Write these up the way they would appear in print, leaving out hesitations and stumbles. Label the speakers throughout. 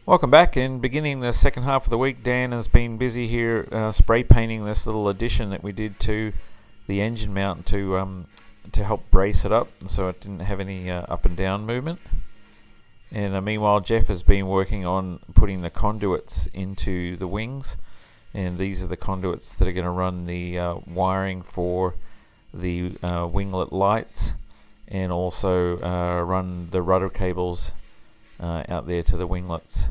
Speaker 1: Welcome back. In beginning the second half of the week, Dan has been busy here spray painting this little addition that we did to the engine mount to help brace it up so it didn't have any up and down movement. And meanwhile, Jeff has been working on putting the conduits into the wings, and these are the conduits that are going to run the wiring for the winglet lights, and also run the rudder cables out there to the winglets.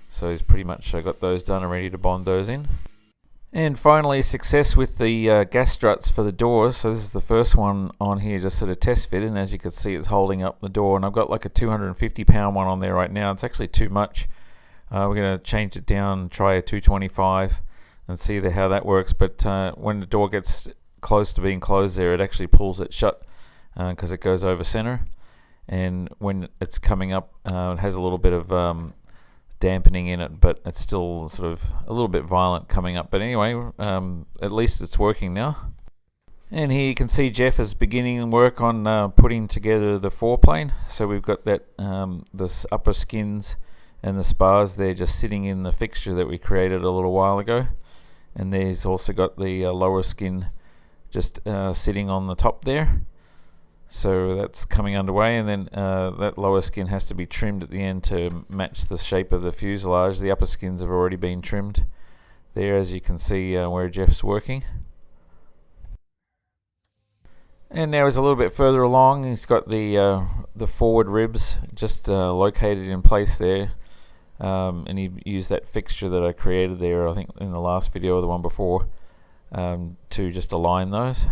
Speaker 1: So he's pretty much got those done and ready to bond those in. And finally, success with the gas struts for the doors. So this is the first one on here, just sort of test fit, and as you can see, it's holding up the door. And I've got like a 250-pound one on there right now. It's actually too much. We're going to change it down and try a 225 and see how that works. But when the door gets close to being closed there, it actually pulls it shut because it goes over center. And when it's coming up, it has a little bit of dampening in it, but it's still sort of a little bit violent coming up. But anyway, at least it's working now. And here you can see Jeff is beginning work on putting together the foreplane. So we've got that this upper skins and the spars there just sitting in the fixture that we created a little while ago. And there's also got the lower skin just sitting on the top there. So that's coming underway, and then that lower skin has to be trimmed at the end to match the shape of the fuselage. The upper skins have already been trimmed there, as you can see where Jeff's working. And now he's a little bit further along. He's got the forward ribs just located in place there, and he used that fixture that I created there, I think in the last video or the one before, to just align those.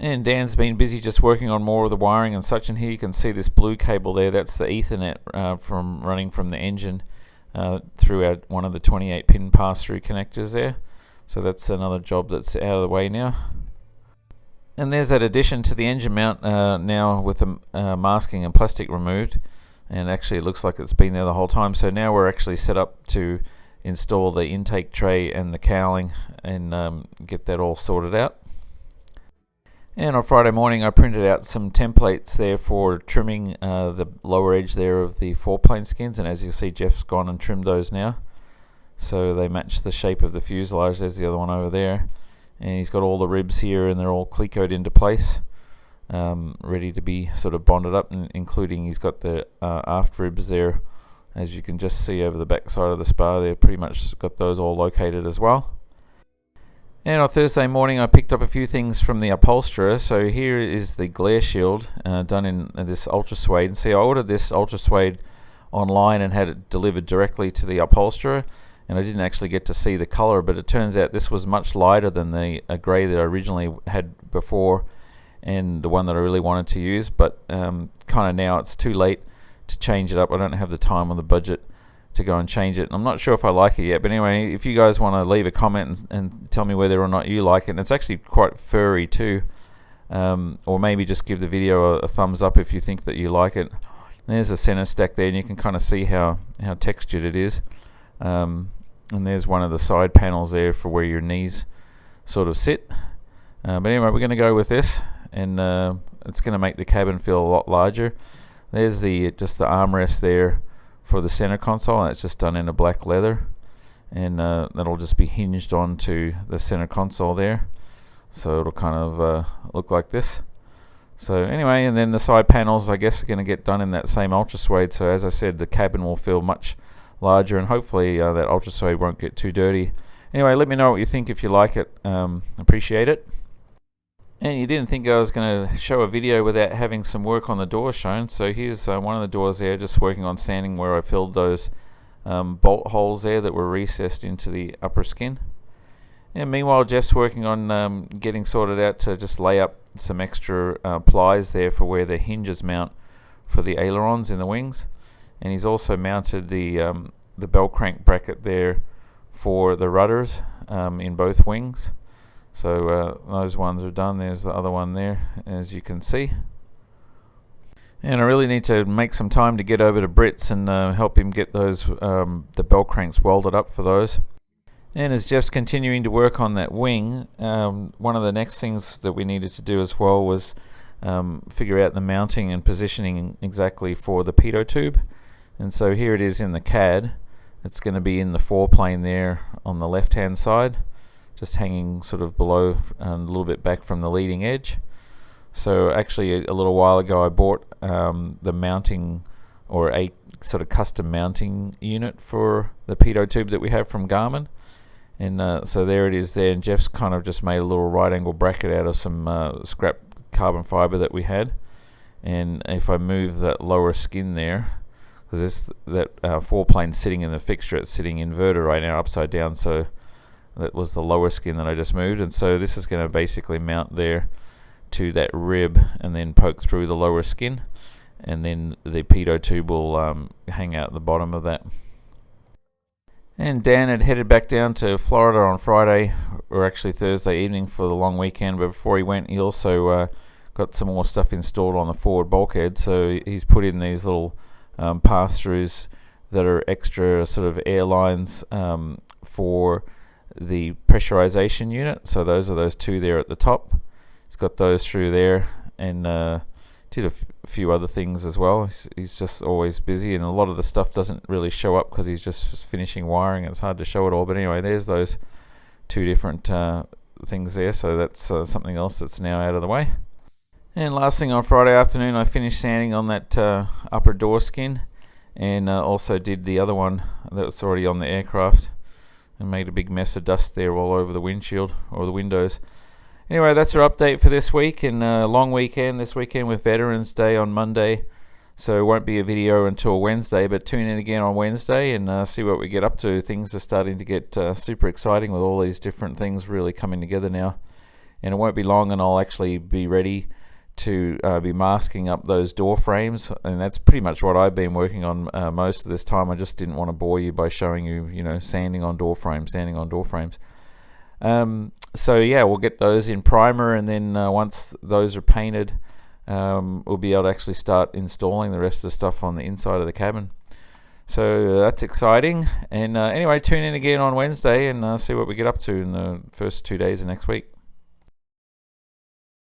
Speaker 1: And Dan's been busy just working on more of the wiring and such, and here you can see this blue cable there. That's the Ethernet from running from the engine through one of the 28-pin pass-through connectors there. So that's another job that's out of the way now. And there's that addition to the engine mount now with the masking and plastic removed, and actually it looks like it's been there the whole time. So now we're actually set up to install the intake tray and the cowling and get that all sorted out. And on Friday morning I printed out some templates there for trimming the lower edge there of the foreplane skins, and as you see, Jeff's gone and trimmed those now so they match the shape of the fuselage. There's the other one over there, and he's got all the ribs here and they're all clecoed into place, ready to be sort of bonded up, including he's got the aft ribs there, as you can just see over the back side of the spar there. Pretty much got those all located as well. And on Thursday morning I picked up a few things from the upholsterer. So here is the glare shield done in this ultra suede. And see, I ordered this ultra suede online and had it delivered directly to the upholsterer, and I didn't actually get to see the color, but it turns out this was much lighter than the grey that I originally had before and the one that I really wanted to use. But kind of now it's too late to change it up. I don't have the time or the budget to go and change it. I'm not sure if I like it yet, but anyway, if you guys want to leave a comment and tell me whether or not you like it, and it's actually quite furry too, or maybe just give the video a thumbs up if you think that you like it. There's a center stack there, and you can kind of see how textured it is, and there's one of the side panels there for where your knees sort of sit. But anyway, we're going to go with this, and it's going to make the cabin feel a lot larger. There's just the armrest there for the center console, and it's just done in a black leather, and that'll just be hinged onto the center console there, so it'll kind of look like this. So anyway, and then the side panels I guess are going to get done in that same ultra suede, so as I said, the cabin will feel much larger, and hopefully that ultra suede won't get too dirty. Anyway, let me know what you think if you like it. Appreciate it. And you didn't think I was going to show a video without having some work on the door shown. So here's one of the doors there, just working on sanding where I filled those bolt holes there that were recessed into the upper skin. And meanwhile, Jeff's working on getting sorted out to just lay up some extra plies there for where the hinges mount for the ailerons in the wings. And he's also mounted the bell crank bracket there for the rudders in both wings. So those ones are done. There's the other one there, as you can see. And I really need to make some time to get over to Brits and help him get those the bell cranks welded up for those. And as Jeff's continuing to work on that wing, one of the next things that we needed to do as well was figure out the mounting and positioning exactly for the pitot tube. And so here it is in the CAD. It's going to be in the foreplane there on the left hand side, just hanging sort of below and a little bit back from the leading edge. So actually a little while ago I bought the mounting, or a sort of custom mounting unit for the pitot tube that we have from Garmin. And so there it is there, and Jeff's kind of just made a little right angle bracket out of some scrap carbon fiber that we had. And if I move that lower skin there, because that foreplane sitting in the fixture, it's sitting inverted right now, upside down, so that was the lower skin that I just moved. And so this is going to basically mount there to that rib and then poke through the lower skin, and then the pitot tube will hang out the bottom of that. And Dan had headed back down to Florida on Friday, or actually Thursday evening, for the long weekend, but before he went he also got some more stuff installed on the forward bulkhead. So he's put in these little pass-throughs that are extra sort of air lines for the pressurization unit. So those are those two there at the top. He's got those through there, and did a few other things as well. He's just always busy, and a lot of the stuff doesn't really show up because he's just finishing wiring. It's hard to show it all, but anyway, there's those two different things there. So that's something else that's now out of the way. And last thing, on Friday afternoon I finished sanding on that upper door skin, and also did the other one that was already on the aircraft, and made a big mess of dust there all over the windshield or the windows. Anyway, that's our update for this week, and long weekend this weekend with Veterans Day on Monday, so it won't be a video until Wednesday, but tune in again on Wednesday and see what we get up to. Things are starting to get super exciting with all these different things really coming together now, and it won't be long and I'll actually be ready to be masking up those door frames, and that's pretty much what I've been working on most of this time. I just didn't want to bore you by showing you, sanding on door frames. So yeah, we'll get those in primer, and then once those are painted, we'll be able to actually start installing the rest of the stuff on the inside of the cabin. So that's exciting. And anyway, tune in again on Wednesday and see what we get up to in the first 2 days of next week.